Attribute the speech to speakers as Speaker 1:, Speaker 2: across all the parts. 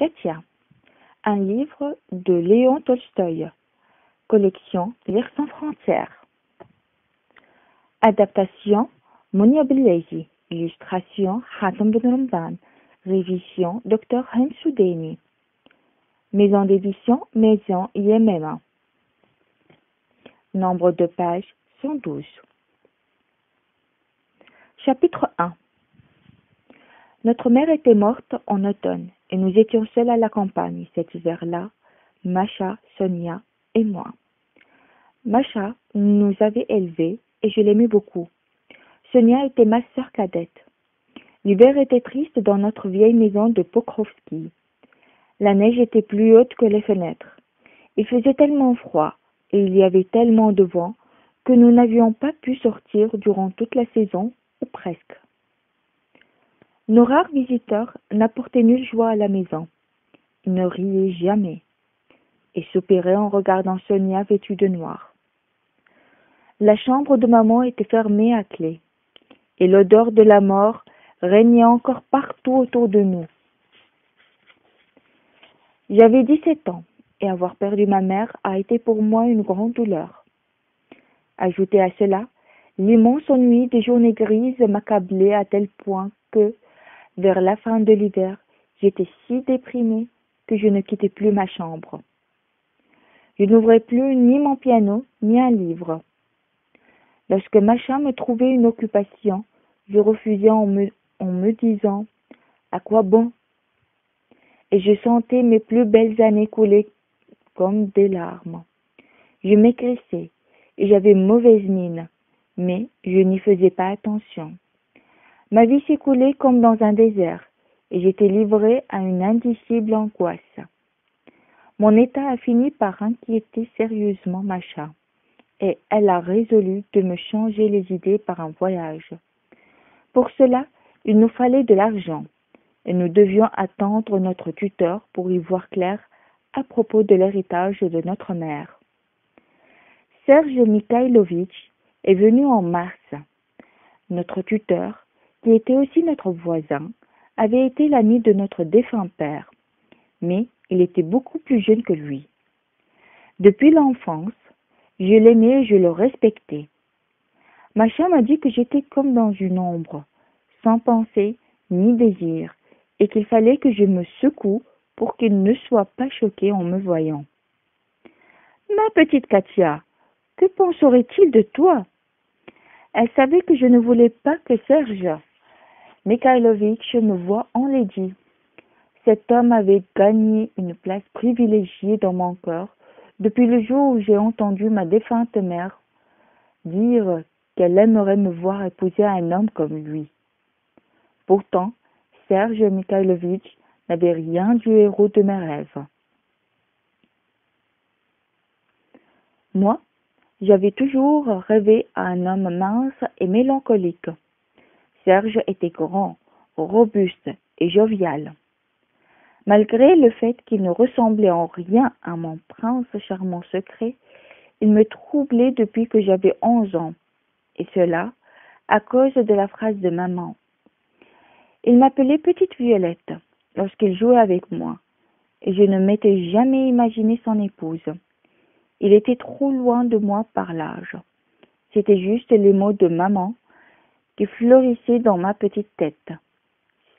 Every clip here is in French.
Speaker 1: Katia, un livre de Léon Tolstoï, collection Lire sans frontières. Adaptation Monia Billazi, illustration Hatem Ben Ramdan, révision Dr Hans Soudeni. Maison d'édition Maison Yemema. Nombre de pages 112. Chapitre 1. Notre mère était morte en automne et nous étions seuls à la campagne cet hiver-là, Macha, Sonia et moi. Macha nous avait élevés et je l'aimais beaucoup. Sonia était ma sœur cadette. L'hiver était triste dans notre vieille maison de Pokrovski. La neige était plus haute que les fenêtres. Il faisait tellement froid et il y avait tellement de vent que nous n'avions pas pu sortir durant toute la saison, ou presque. Nos rares visiteurs n'apportaient nulle joie à la maison. Ils ne riaient jamais et soupiraient en regardant Sonia vêtue de noir. La chambre de maman était fermée à clé et l'odeur de la mort régnait encore partout autour de nous. J'avais 17 ans et avoir perdu ma mère a été pour moi une grande douleur. Ajouté à cela, l'immense ennui des journées grises m'accablait à tel point que, vers la fin de l'hiver, j'étais si déprimée que je ne quittais plus ma chambre. Je n'ouvrais plus ni mon piano ni un livre. Lorsque Macha me trouvait une occupation, je refusais en me disant « À quoi bon ?» Et je sentais mes plus belles années couler comme des larmes. Je m'écrissais et j'avais mauvaise mine, mais je n'y faisais pas attention. Ma vie s'écoulait comme dans un désert et j'étais livrée à une indicible angoisse. Mon état a fini par inquiéter sérieusement Macha et elle a résolu de me changer les idées par un voyage. Pour cela, il nous fallait de l'argent et nous devions attendre notre tuteur pour y voir clair à propos de l'héritage de notre mère. Serge Mikhailovitch est venu en mars. Notre tuteur, qui était aussi notre voisin, avait été l'ami de notre défunt père, mais il était beaucoup plus jeune que lui. Depuis l'enfance, je l'aimais et je le respectais. Macha m'a dit que j'étais comme dans une ombre, sans pensée ni désir, et qu'il fallait que je me secoue pour qu'il ne soit pas choqué en me voyant. « Ma petite Katia, que penserait-il de toi ?» Elle savait que je ne voulais pas que Serge Mikhailovitch me voie enlaidie. Cet homme avait gagné une place privilégiée dans mon cœur depuis le jour où j'ai entendu ma défunte mère dire qu'elle aimerait me voir épouser un homme comme lui. Pourtant, Serge Mikhailovitch n'avait rien du héros de mes rêves. Moi, j'avais toujours rêvé à un homme mince et mélancolique. Serge était grand, robuste et jovial. Malgré le fait qu'il ne ressemblait en rien à mon prince charmant secret, il me troublait depuis que j'avais 11 ans, et cela à cause de la phrase de maman. Il m'appelait Petite Violette lorsqu'il jouait avec moi, et je ne m'étais jamais imaginé son épouse. Il était trop loin de moi par l'âge. C'était juste les mots de maman qui fleurissaient dans ma petite tête.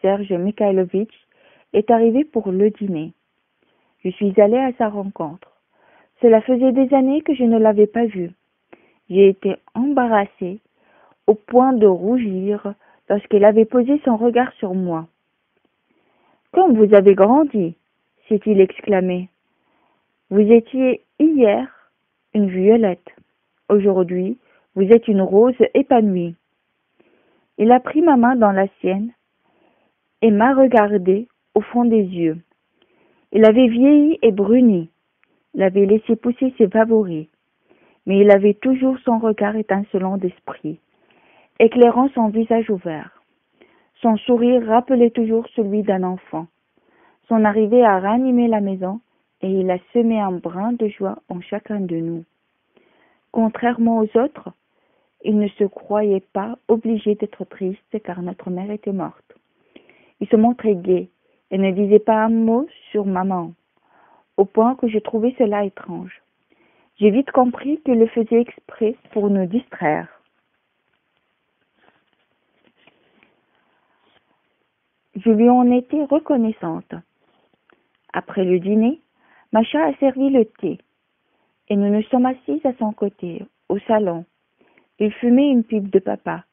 Speaker 1: Serge Mikhailovitch est arrivé pour le dîner. Je suis allée à sa rencontre. Cela faisait des années que je ne l'avais pas vu. J'ai été embarrassée au point de rougir lorsqu'il avait posé son regard sur moi. « Comme vous avez grandi !» s'est-il exclamé. « Vous étiez hier une violette. Aujourd'hui, vous êtes une rose épanouie. » Il a pris ma main dans la sienne et m'a regardé au fond des yeux. Il avait vieilli et bruni. Il avait laissé pousser ses favoris, mais il avait toujours son regard étincelant d'esprit, éclairant son visage ouvert. Son sourire rappelait toujours celui d'un enfant. Son arrivée a ranimé la maison et il a semé un brin de joie en chacun de nous. Contrairement aux autres, il ne se croyait pas obligé d'être triste car notre mère était morte. Il se montrait gai Elle ne disait pas un mot sur maman, au point que je trouvais cela étrange. J'ai vite compris qu'elle le faisait exprès pour nous distraire. Je lui en étais reconnaissante. Après le dîner, Macha a servi le thé et nous nous sommes assises à son côté, au salon. Il fumait une pipe de papa.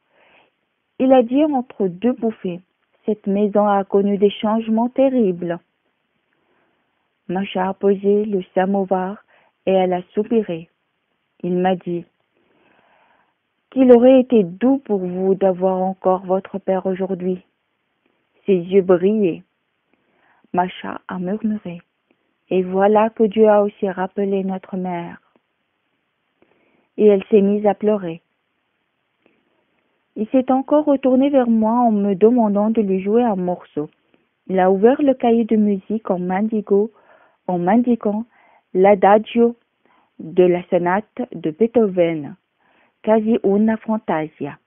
Speaker 1: Il a dit entre deux bouffées, « Cette maison a connu des changements terribles. » Macha a posé le samovar et elle a soupiré. Il m'a dit qu'il aurait été doux pour vous d'avoir encore votre père aujourd'hui. Ses yeux brillaient. Macha a murmuré. Et voilà que Dieu a aussi rappelé notre mère. Et elle s'est mise à pleurer. Il s'est encore retourné vers moi en me demandant de lui jouer un morceau. Il a ouvert le cahier de musique en m'indiquant l'adagio de la sonate de Beethoven, quasi una fantasia.